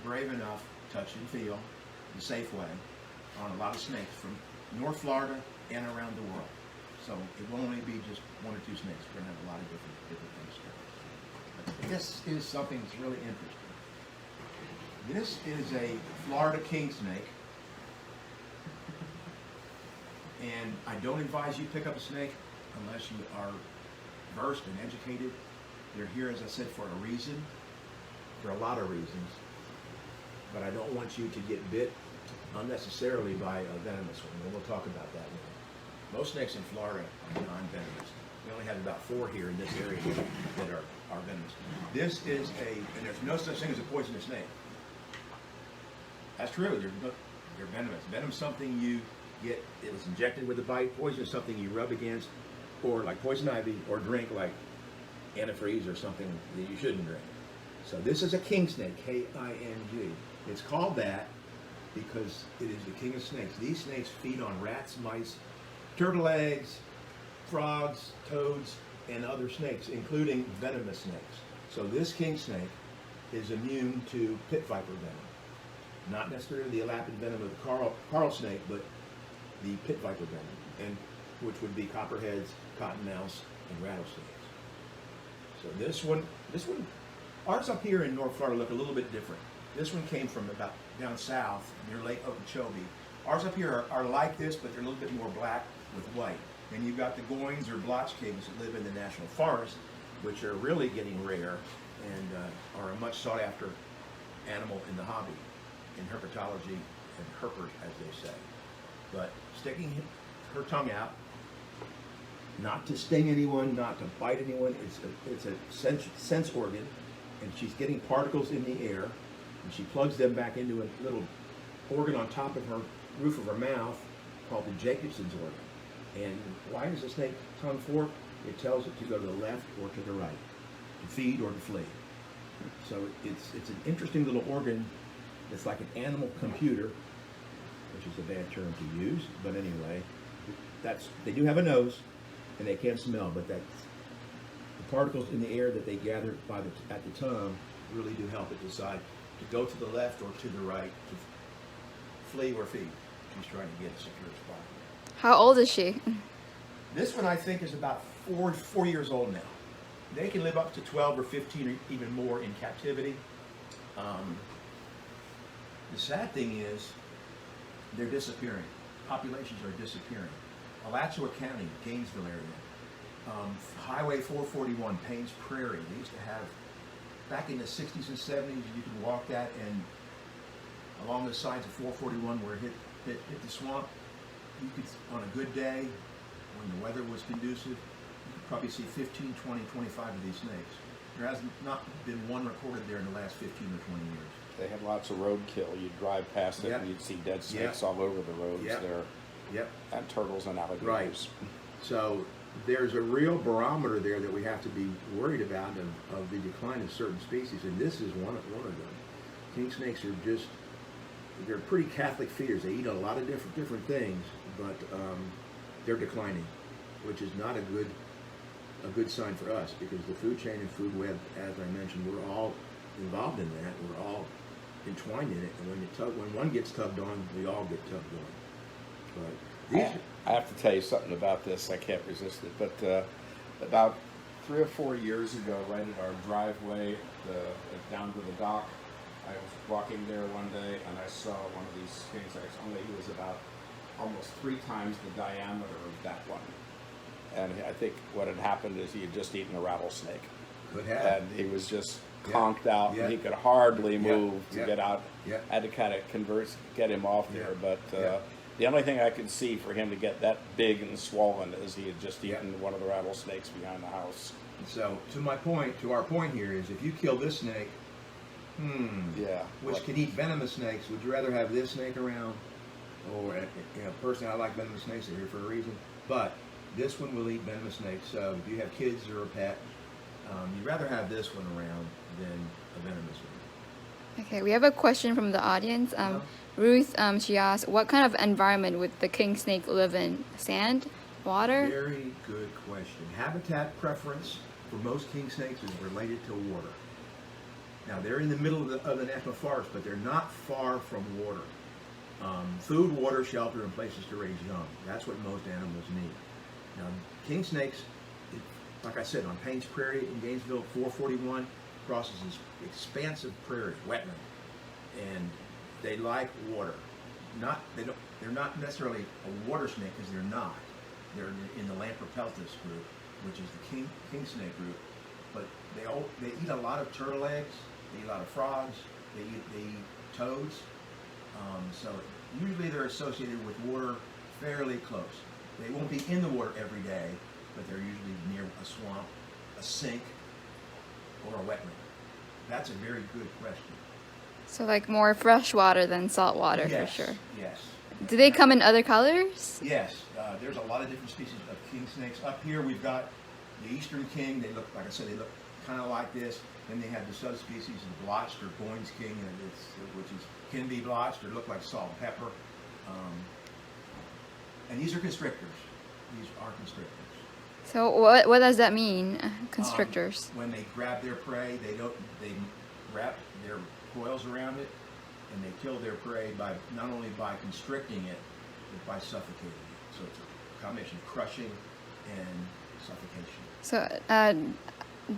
brave enough to touch and feel the safe way on a lot of snakes from North Florida and around the world. So it won't only be just one or two snakes. We're going to have a lot of different things here. But this is something that's really interesting. This is a Florida king snake. And I don't advise you pick up a snake unless you are versed and educated. They're here, as I said, for a reason, for a lot of reasons. But I don't want you to get bit unnecessarily by a venomous one, and we'll talk about that later. Most snakes in Florida are non-venomous. We only have about 4 here in this area that are venomous. This is and there's no such thing as a poisonous snake. That's true, they're venomous. Venom's something you get, it was injected with a bite. Poison is something you rub against, or like poison ivy, or drink like antifreeze or something that you shouldn't drink. So this is a king snake, K-I-N-G. It's called that because it is the king of snakes. These snakes feed on rats, mice, turtle eggs, frogs, toads, and other snakes, including venomous snakes. So this king snake is immune to pit viper venom. Not necessarily the elapid venom of the coral snake, but the pit viper venom, and which would be copperheads, cottonmouths, and rattlesnakes. So this one, ours up here in North Florida look a little bit different. This one came from about down south near Lake Okeechobee. Ours up here are like this, but they're a little bit more black with white. Then you've got the goins or blotch kings that live in the national forest, which are really getting rare and are a much sought after animal in the hobby, in herpetology and herpers, as they say. But sticking her tongue out, not to sting anyone, not to bite anyone, it's a sense organ, and she's getting particles in the air, and she plugs them back into a little organ on top of her roof of her mouth called the Jacobson's organ. And why does the snake tongue fork? It tells it to go to the left or to the right, to feed or to flee. So it's an interesting little organ. It's like an animal computer, which is a bad term to use, but anyway, they do have a nose and they can smell, but that's the particles in the air that they gather at the tongue really do help it decide to go to the left or to the right, to flee or feed. She's trying to get a secure spot. How old is she? This one I think is about 4 years old now. They can live up to 12 or 15 or even more in captivity. The sad thing is they're disappearing. Populations are disappearing. Alachua County, Gainesville area, Highway 441, Paynes Prairie. They used to have, back in the 60s and 70s, you could walk that, and along the sides of 441 where it hit the swamp, you could, on a good day, when the weather was conducive, you could probably see 15, 20, 25 of these snakes. There has not been one recorded there in the last 15 or 20 years. They had lots of roadkill. You'd drive past it and you'd see dead snakes all over the roads there. Yep. And turtles and alligators. Right. So there's a real barometer there that we have to be worried about of the decline of certain species, and this is one of them. King snakes are they're pretty Catholic feeders. They eat a lot of different things, but they're declining, which is not a good sign for us, because the food chain and food web, as I mentioned, we're all involved in that. We're all entwined in it, and when one gets tugged on, we all get tugged on. But I have to tell you something about this. I can't resist it. But about 3 or 4 years ago, right at our driveway down to the dock, I was walking there one day and I saw one of these king snakes. Only he was about almost 3 times the diameter of that one. And I think what had happened is he had just eaten a rattlesnake. Could have. And he was just conked out, and he could hardly move to get out. I had to kind of get him off there. But the only thing I could see for him to get that big and swollen is he had just eaten one of the rattlesnakes behind the house. So to our point here is, if you kill this snake, which can eat venomous snakes, would you rather have this snake around? Or, personally, I like venomous snakes. They're here for a reason. But this one will eat venomous snakes. So if you have kids or a pet, you'd rather have this one around than a venomous one. Okay, we have a question from the audience. Ruth, she asked, what kind of environment would the king snake live in? Sand? Water? Very good question. Habitat preference for most king snakes is related to water. Now they're in the middle of the national forest, but they're not far from water. Food, water, shelter, and places to raise young. That's what most animals need. Now, king snakes, like I said, on Payne's Prairie in Gainesville, 441, crosses this expansive prairie, wetland, and they like water. They're not necessarily a water snake because they're not. They're in the Lamprepeltis group, which is the king snake group. But they eat a lot of turtle eggs. They eat a lot of frogs. They eat toads. So usually they're associated with water fairly close. They won't be in the water every day, but they're usually near a swamp, a sink, or a wetland. That's a very good question. So like more fresh water than salt water Yes, for sure. Yes. Do they come in other colors? Yes. There's a lot of different species of king snakes. Up here we've got the eastern king. They look, like I said, they look kind of like this. Then they have the subspecies of the blotched or Boyne's king, which can be blotched or look like salt and pepper. And these are constrictors. These are constrictors. So what does that mean, constrictors? When they grab their prey, they wrap their coils around it, and they kill their prey not only by constricting it, but by suffocating it. So it's a combination of crushing and suffocation. So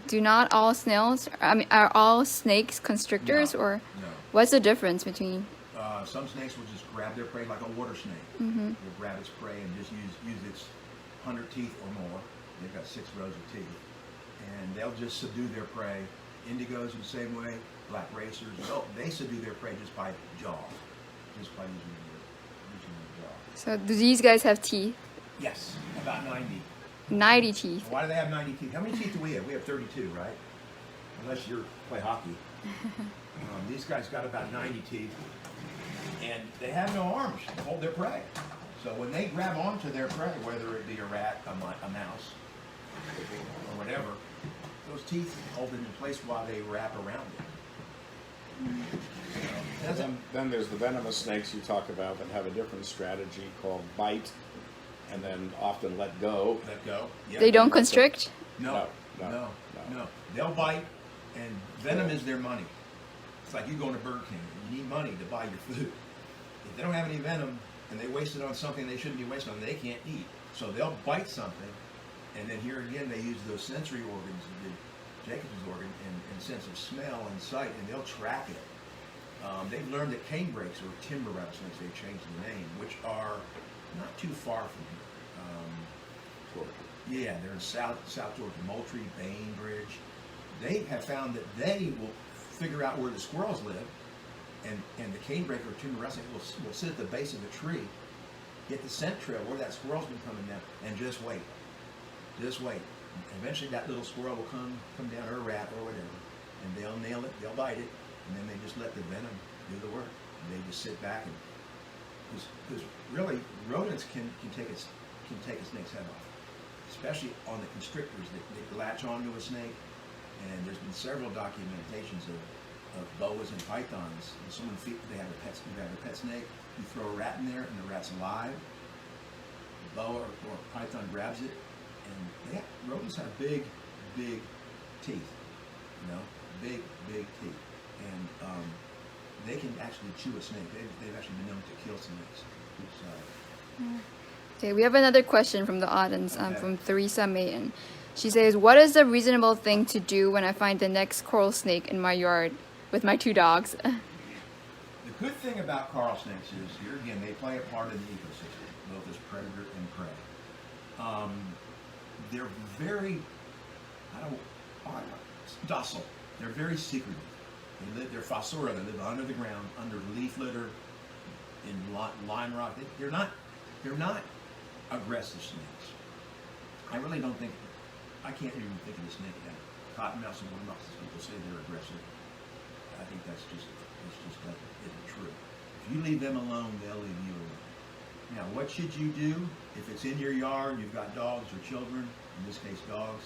do not all snails? Are all snakes constrictors, No, or no. what's the difference between? Some snakes will just grab their prey like a water snake. Mm-hmm. They'll grab its prey and just use its 100 teeth or more. They've got 6 rows of teeth. And they'll just subdue their prey. Indigos in the same way, black racers, they subdue their prey just by jaw. Just by using their jaw. So do these guys have teeth? Yes, about 90. 90 teeth. Why do they have 90 teeth? How many teeth do we have? We have 32, right? Unless you play hockey. These guys got about 90 teeth. And they have no arms to hold their prey. So when they grab onto their prey, whether it be a rat, a mouse, or whatever, those teeth hold it in place while they wrap around it. Then there's the venomous snakes you talk about that have a different strategy called bite and then often let go. Let go. Yep. They don't constrict? No. They'll bite, and venom is their money. It's like you going to Burger King. You need money to buy your food. If they don't have any venom and they waste it on something they shouldn't be wasting on, they can't eat. So they'll bite something, and then here again they use those sensory organs, Jacob's organ, and sense of smell and sight, and they'll track it. They've learned that canebrakes, or timber rattlesnakes, they've changed the name, which are not too far from here. Yeah, they're in South Georgia, Moultrie, Bainbridge. They have found that they will figure out where the squirrels live, and the canebrake or timber rattlesnake will sit at the base of a tree, get the scent trail where that squirrel's been coming down, and just wait. Just wait. Eventually that little squirrel will come down, or a rat or whatever, and they'll nail it, they'll bite it, and then they just let the venom do the work. And they just sit back, and because really rodents can take a snake's head off, especially on the constrictors that latch onto a snake. And there's been several documentations of boas and pythons. And you have a pet snake, you throw a rat in there, and the rat's alive. The boa or python grabs it, and rodents have big teeth, big teeth, and they can actually chew a snake. They've actually been known to kill snakes. So. Okay, we have another question from the audience, from Theresa Mayton. She says, what is a reasonable thing to do when I find the next coral snake in my yard with my 2 dogs? The good thing about coral snakes is, here again, they play a part in the ecosystem, both as predator and prey. They're very, docile. They're very secretive. They're fossora. They live under the ground, under leaf litter, in lime rock. They're not aggressive snakes. I really don't think. I can't even think of a snake that cottonmouths and woodmouths. People say they're aggressive. I think that isn't true. If you leave them alone, they'll leave you alone. Now, what should you do if it's in your yard? You've got dogs or children. In this case, dogs.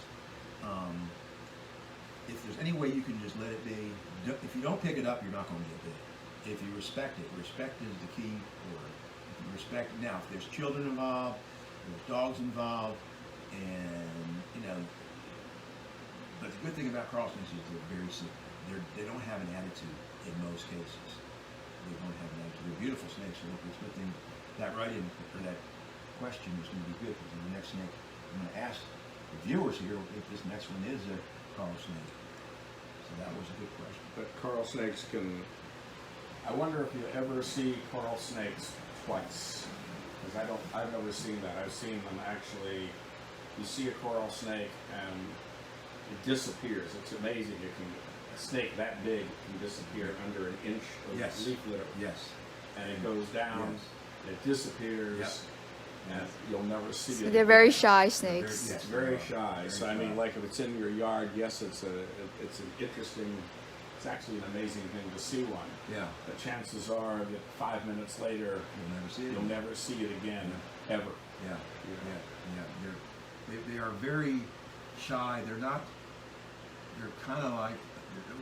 If there's any way you can just let it be. If you don't pick it up, you're not going to get bit. If you respect it, respect is the key word. If you respect, now, if there's children involved, there's dogs involved, and but the good thing about coral snakes is they're very secret. they don't have an attitude in most cases. They don't have an attitude. They're beautiful snakes. So it's good thing that writing or that question is going to be good, because the next snake I'm going to ask the viewers here if this next one is a coral snake. So that was a good question. But coral snakes can. I wonder if you ever see coral snakes twice, because I've never seen that. I've seen them actually. You see a coral snake and it disappears. It's amazing. A snake that big can disappear under an inch of Yes. leaf litter. Yes. And it goes down. Yes. It disappears. Yep. And you'll never see So it. they're very shy Very- snakes. It's very shy. Very So I mean, shy. like if it's in your yard, yes, it's an interesting. It's actually an amazing thing to see one. Yeah. But chances are that 5 minutes later, You'll never see it. you'll never see it again, ever. Yeah. Yeah. They are very shy. They're not. They're kind of like.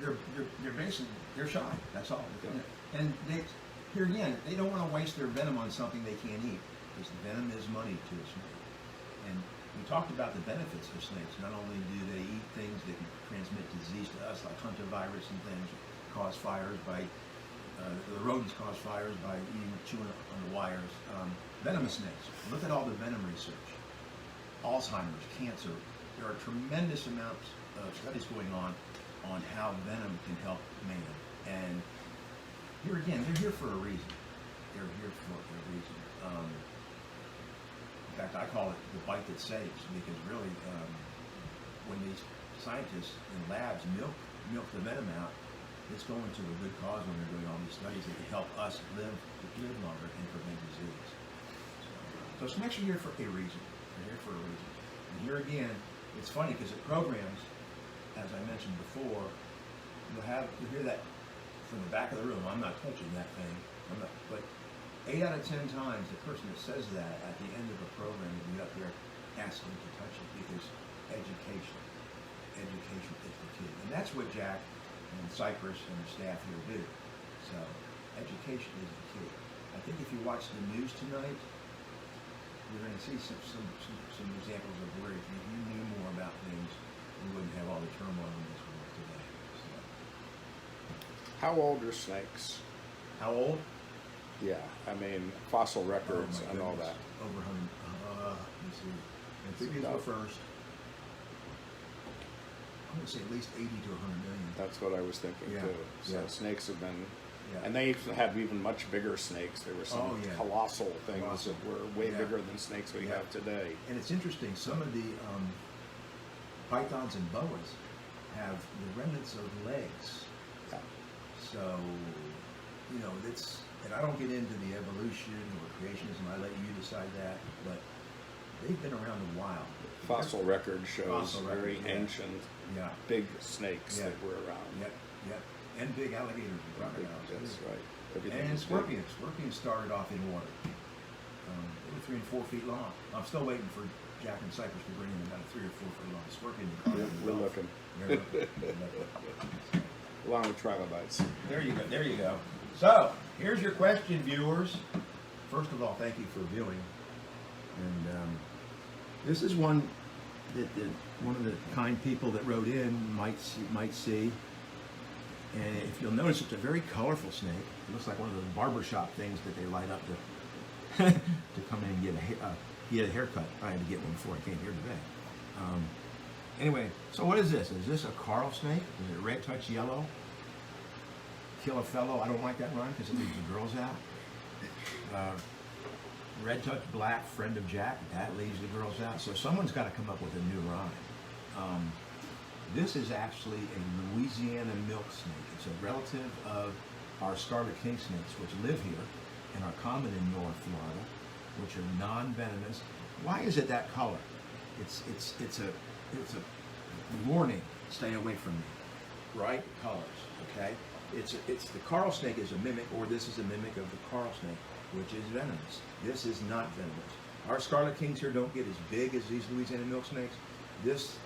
They're basically they're shy. That's all. Yeah. And here again, they don't want to waste their venom on something they can't eat, because the venom is money to a snake. And we talked about the benefits of snakes. Not only do they eat things that can transmit disease to us, like hantavirus and things, cause fires by the rodents cause fires by chewing on the wires. Venomous snakes. Look at all the venom research. Alzheimer's, cancer. There are tremendous amounts of studies going on how venom can help man. And here again, they're here for a reason. They're here for a reason. In fact, I call it the bite that saves, because really, when these scientists in labs milk the venom out, it's going to a good cause when they're doing all these studies that can help us live longer and prevent disease. So snakes are here for a reason. They're here for a reason. And here again, it's funny because at programs, as I mentioned before, you'll hear that from the back of the room. I'm not touching that thing. But 8 out of 10 times, the person that says that at the end of a program will be up there asking to touch it, because education is the key. And that's what Jack and Cypress and the staff here do. So education is the key. I think if you watch the news tonight, you're going to see some examples of where if you knew more about things, you wouldn't have all the turmoil in this world today. So. How old are snakes? How old? Yeah, I mean fossil records Oh, my and all goodness. that. Over 100. Let me see. And figures about- go first. I'm going to say at least 80 to 100 million. That's what I was thinking Yeah, too. So yeah. snakes have been, Yeah. and they have even much bigger snakes. There were some Oh, yeah. colossal things Colossal. that were way Yeah. bigger than snakes we Yeah. have today. And it's interesting, some of the pythons and boas have the remnants of legs. Yeah. So, and I don't get into the evolution or creationism, I let you decide that, but they've been around a while. Fossil record shows Fossil record, very yeah. ancient, Yeah, big snakes Yeah. that were around. yep. And big alligators and crocodiles. That's too. right. Everything And was big. scorpions. Scorpions started off in water. They were 3 and 4 feet long. I'm still waiting for Jack and Cypress to bring in about a 3 or 4 foot long scorpion. We're looking. Along with trilobites. There you go. There you go. So here's your question, viewers. First of all, thank you for viewing. And this is one that one of the kind people that wrote in might see. And if you'll notice, it's a very colorful snake. It looks like one of those barbershop things that they light up to to come in and get a haircut. I had to get one before I came here today. Anyway, so what is this? Is this a coral snake? Is it red touch yellow? Kill a fellow. I don't like that rhyme because it leaves the girls out. Red touch black, friend of Jack. That leaves the girls out. So someone's got to come up with a new rhyme. This is actually a Louisiana milk snake. It's a relative of our scarlet king snakes, which live here and are common in North Florida, which are non-venomous. Why is it that color? It's a warning. Stay away from me. Bright colors. Okay. It's the coral snake is a mimic, or this is a mimic of the coral snake, which is venomous. This is not venomous. Our scarlet kings here don't get as big as these Louisiana milk snakes. This,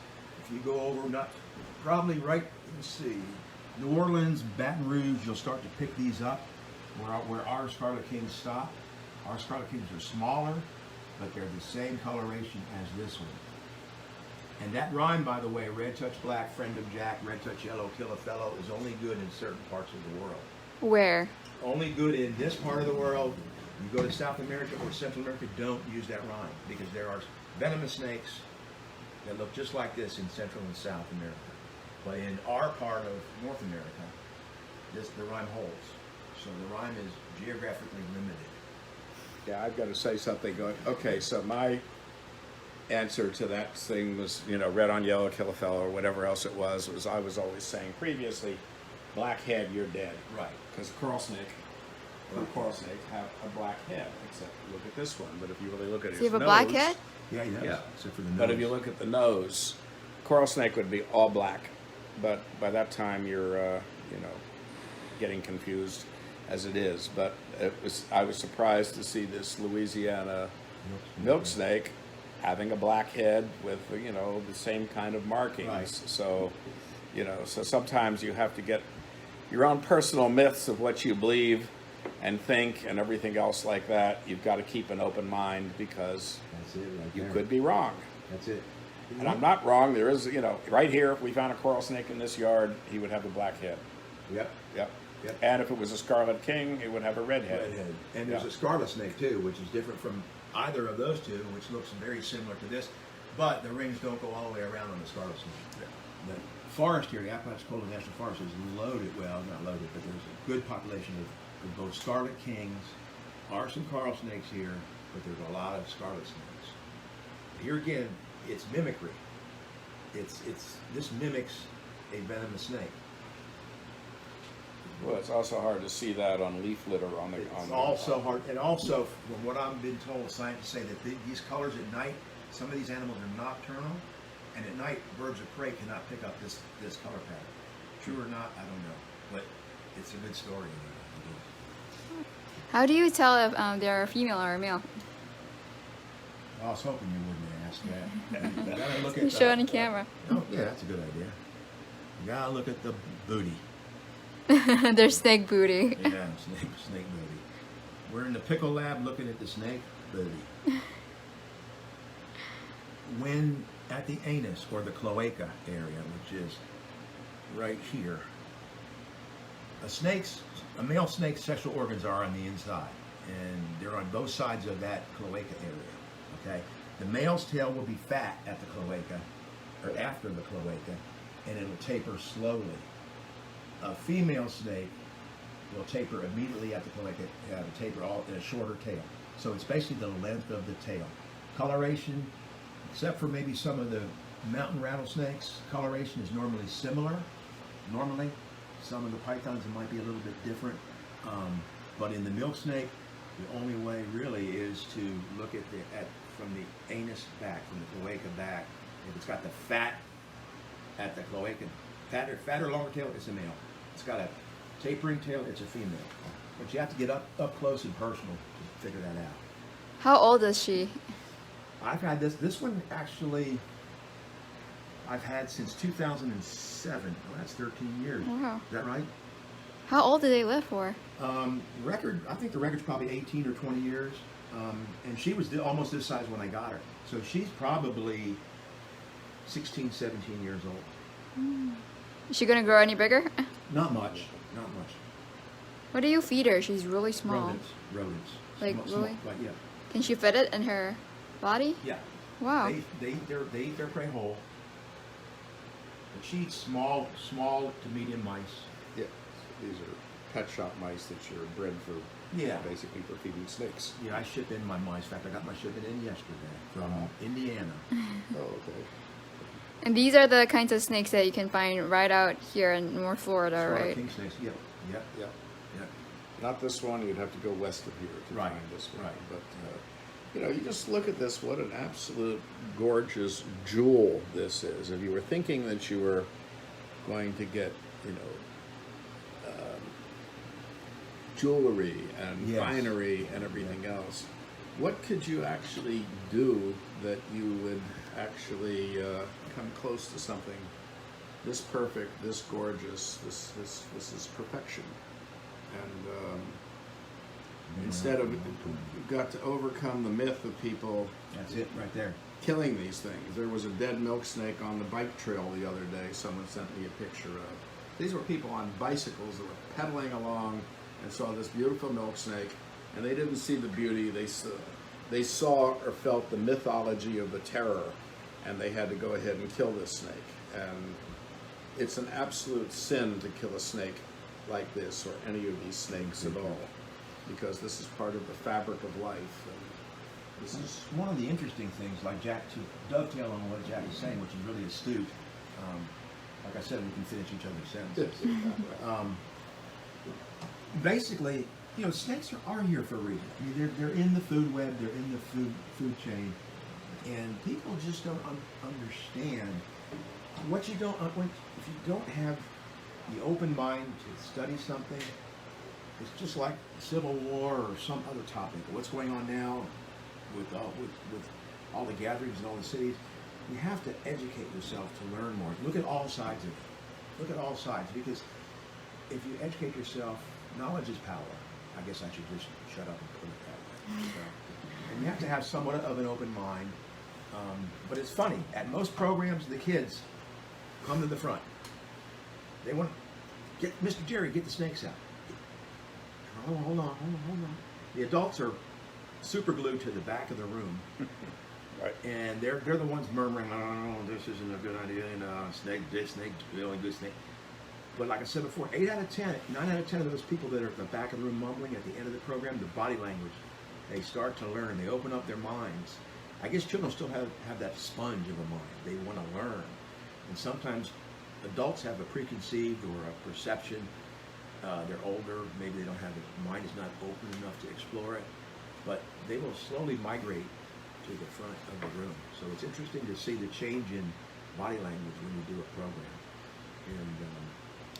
if you go over, let's see, New Orleans, Baton Rouge, you'll start to pick these up where our scarlet kings stop. Our scarlet kings are smaller, but they're the same coloration as this one. And that rhyme, by the way, red touch black, friend of Jack, red touch yellow, kill a fellow, is only good in certain parts of the world. Where? Only good in this part of the world. You go to South America or Central America, don't use that rhyme, because there are venomous snakes that look just like this in Central and South America. But in our part of North America, the rhyme holds. So the rhyme is geographically limited. Yeah, I've got to say something going, okay, so my answer to that thing was, you know, red on yellow, kill a fellow, or whatever else it was I was always saying previously, black head, you're dead. Right. Because coral snake have a black head, except look at this one. But if you really look at Does his he have a nose, black head? Yeah, he does. Yeah. Except for the nose. But if you look at the nose, coral snake would be all black. But by that time, you're, you know, getting confused as it is. But I was surprised to see this Louisiana milk snake having a black head with, you know, the same kind of markings. Right. So, you know, so sometimes you have to get your own personal myths of what you believe and think and everything else like that. You've got to keep an open mind, because That's it right you there. could be wrong. That's it. And I'm not wrong. There is, you know, right here, if we found a coral snake in this yard, he would have a black head. Yep. Yep. Yep. And if it was a scarlet king, it would have a red head. Redhead. And there's Yeah. a scarlet snake too, which is different from either of those two, which looks very similar to this, but the rings don't go all the way around on the scarlet snake. The forest here, the Apalachicola National Forest, is loaded, well, not loaded, but there's a good population of both scarlet kings. Are some coral snakes here, but there's a lot of scarlet snakes. Here again, it's mimicry. This mimics a venomous snake. Well, it's also hard to see that on leaf litter on the. It's also hard, and also from what I've been told, scientists say that these colors at night, some of these animals are nocturnal, and at night birds of prey cannot pick up this color pattern. True or not, I don't know, but it's a good story. How do you tell if they're a female or a male? I was hoping you wouldn't ask that. You gotta look You at show on the camera. Oh, yeah, that's a good idea. You gotta look at the booty. They're snake booty. Yeah, snake booty. We're in the pickle lab looking at the snake booty. When at the anus or the cloaca area, which is right here, a male snake's sexual organs are on the inside, and they're on both sides of that cloaca area. Okay, the male's tail will be fat at the cloaca, or after the cloaca, and it'll taper slowly. A female snake will taper immediately at the cloaca, have a taper all in a shorter tail. So it's basically the length of the tail. Coloration, except for maybe some of the mountain rattlesnakes, coloration is normally similar. Normally, some of the pythons it might be a little bit different, but in the milk snake, the only way really is to look at from the anus back, from the cloaca back. If it's got the fat at the cloaca, fat or longer tail, it's a male. It's got a tapering tail, it's a female. But you have to get up close and personal to figure that out. How old is she? I've had this one actually, I've had since 2007. Well, that's 13 years. Wow. Is that right? How old do they live for? I think the record's probably 18 or 20 years. And she was almost this size when I got her. So she's probably 16, 17 years old. Is she gonna grow any bigger? Not much. Not much. What do you feed her? She's really small. Rodents. Like, Small, really? but yeah. Can she fit it in her body? Yeah. Wow. They eat their prey whole. But she eats small to medium mice. Yeah, these are pet shop mice that you're bred for, Yeah. basically for feeding snakes. Yeah, I ship in my mice. In fact, I got my shipment in yesterday from Indiana. Oh, okay. And these are the kinds of snakes that you can find right out here in North Florida, Scarlet right? king snakes. Yep. Yep. Yeah. Yep. Not this one. You'd have to go west of here to Right, find this one. right. But you know, you just look at this. What an absolute gorgeous jewel this is. If you were thinking that you were going to get, you know, jewelry and Yes. finery and everything else, what could you actually do that you would actually come close to something this perfect, this gorgeous? This is perfection. And Instead of, you've got to overcome the myth of people That's it right there. killing these things. There was a dead milk snake on the bike trail the other day. Someone sent me a picture of. These were people on bicycles that were pedaling along and saw this beautiful milk snake, and they didn't see the beauty. They saw or felt the mythology of the terror, and they had to go ahead and kill this snake. And it's an absolute sin to kill a snake like this or any of these snakes at all, because this is part of the fabric of life. And this is One of the interesting things, like Jack, to dovetail on what Jack is saying, which is really astute. Like I said, we can finish each other's sentences. Basically, you know, snakes are here for a reason. I mean, they're in the food web, they're in the food chain, and people just don't understand what you don't. If you don't have the open mind to study something, it's just like Civil War or some other topic. What's going on now with all the gatherings in all the cities? You have to educate yourself to learn more. Look at all sides of it. Look at all sides, because if you educate yourself, knowledge is power. I guess I should just shut up and put it that way. So, and you have to have somewhat of an open mind. But it's funny, at most programs, the kids come to the front. They want to get Mr. Jerry, get the snakes out. Hold on. The adults are super glued to the back of the room. right. And they're the ones murmuring, oh, this isn't a good idea, and snake, this snake, the only good snake. But like I said before, 9 out of 10 of those people that are at the back of the room mumbling at the end of the program, the body language, they start to learn, they open up their minds. I guess children still have that sponge of a mind. They want to learn. And sometimes adults have a preconceived or a perception. They're older, maybe they don't have it, mind is not open enough to explore it, but they will slowly migrate to the front of the room. So it's interesting to see the change in body language when you do a program. And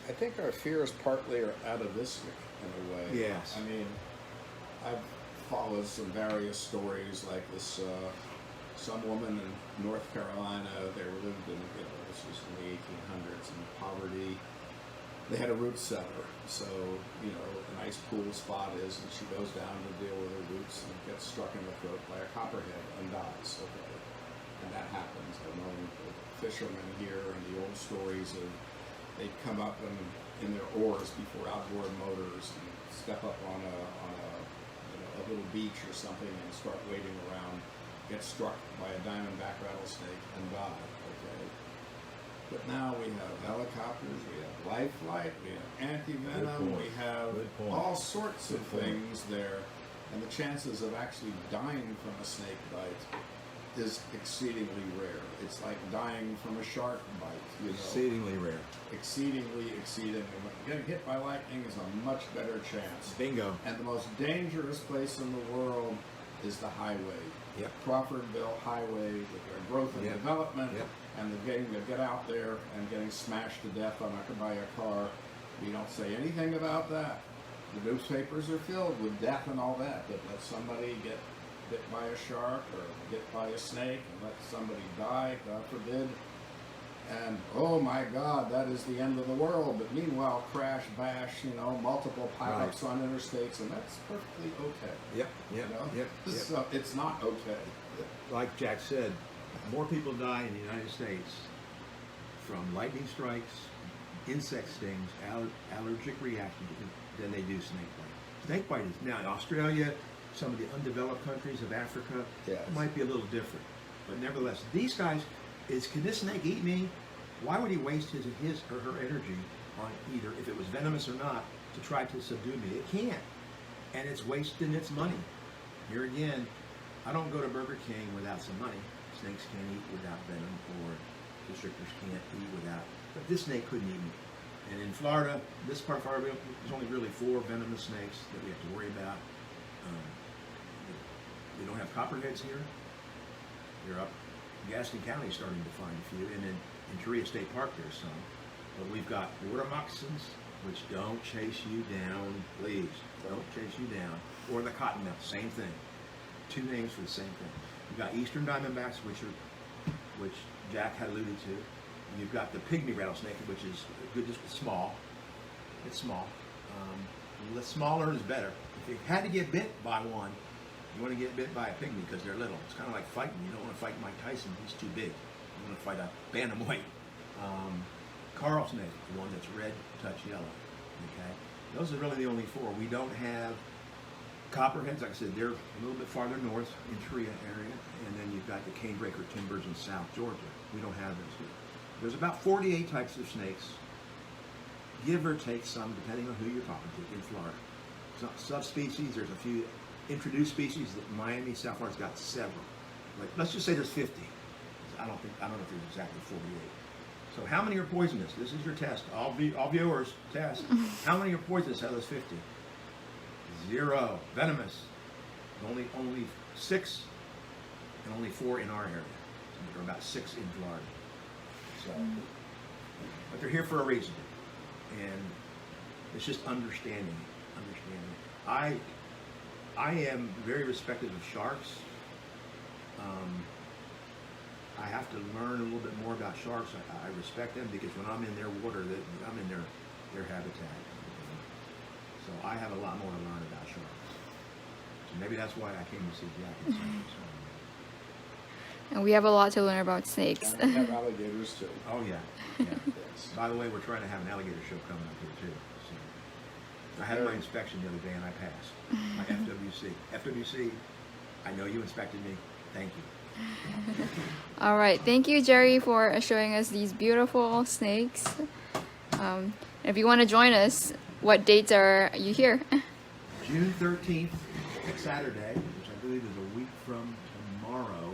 I think our fears partly are atavistic in a way. Yes. I mean, I've followed some various stories like this. Some woman in North Carolina, they lived in, this was in the 1800s, in poverty. They had a root cellar, so, a nice cool spot is, and she goes down to deal with her roots and gets struck in the throat by a copperhead and dies. Okay, and that happens. I've known fishermen here and the old stories of they'd come up in their oars before outboard motors and step up on a little beach or something and start wading around, get struck by a diamondback rattlesnake and die. Okay. But now we have helicopters, we have life flight, we have anti-venom, we have all sorts of things there, and the chances of actually dying from a snake bite is exceedingly rare. It's like dying from a shark bite, exceedingly rare. Exceedingly. Getting hit by lightning is a much better chance. Bingo. And the most dangerous place in the world is the highway. Yep. Crawfordville Highway, with their growth and development, Yep. and the getting to get out there and getting smashed to death by a car. We don't say anything about that. The newspapers are filled with death and all that, but let somebody get bit by a shark or bit by a snake and let somebody die, God forbid. And oh my God, that is the end of the world. But meanwhile, crash, bash, multiple pileups on interstates, and that's perfectly okay. Yep. So it's not okay. Like Jack said, more people die in the United States from lightning strikes, insect stings, allergic reactions than they do snake bite. Snake bite is now in Australia, some of the undeveloped countries of Africa, it might be a little different. But nevertheless, these guys, can this snake eat me? Why would he waste his or her energy on either, if it was venomous or not, to try to subdue me? It can't. And it's wasting its money. Here again, I don't go to Burger King without some money. Snakes can't eat without venom, or constrictors can't eat without, but this snake couldn't eat me. And in Florida, this part of Florida, there's only really 4 venomous snakes that we have to worry about. We don't have copperheads here. You're up Gaston County starting to find a few, and then in Korea State Park there's some. But we've got water moccasins, which don't chase you down, please. Don't chase you down. Or the cottonmouth, same thing. 2 names for the same thing. You've got eastern diamondbacks, which Jack had alluded to. You've got the pygmy rattlesnake, which is good, just small. It's small. The smaller is better. If you had to get bit by one, you want to get bit by a pygmy because they're little. It's kind of like fighting. You don't want to fight Mike Tyson. He's too big. You want to fight a bantamweight. Coral snake, the one that's red, touch yellow. Okay, those are really the only four. We don't have copperheads. Like I said, they're a little bit farther north in Korea area, and then you've got the canebreaker timbers in South Georgia. We don't have those here. There's about 48 types of snakes, give or take some, depending on who you're talking to in Florida. Subspecies, there's a few introduced species that Miami, South Florida's got several. Like, let's just say there's 50. I don't know if there's exactly 48. So how many are poisonous? This is your test. All viewers, test. How many are poisonous out of those 50? 0. Venomous. Only 6, and only 4 in our area. So there are about 6 in Florida. So, but they're here for a reason, and it's just understanding. I am very respected of sharks. I have to learn a little bit more about sharks. I respect them because when I'm in their water, I'm in their habitat. So I have a lot more to learn about sharks. So maybe that's why I came to see Jack and Snakes. And we have a lot to learn about snakes. We have alligators too. Oh yeah. Yes. By the way, we're trying to have an alligator show coming up here too. So I had my inspection the other day and I passed. My FWC. FWC, I know you inspected me. Thank you. All right, thank you, Jerry, for showing us these beautiful snakes. If you want to join us, what dates are you here? June 13th, next Saturday, which I believe is a week from tomorrow,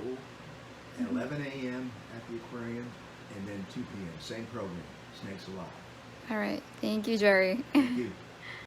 at 11 a.m. at the Aquarium, and then 2 p.m. Same program, Snakes Alive. All right, thank you, Jerry. Thank you.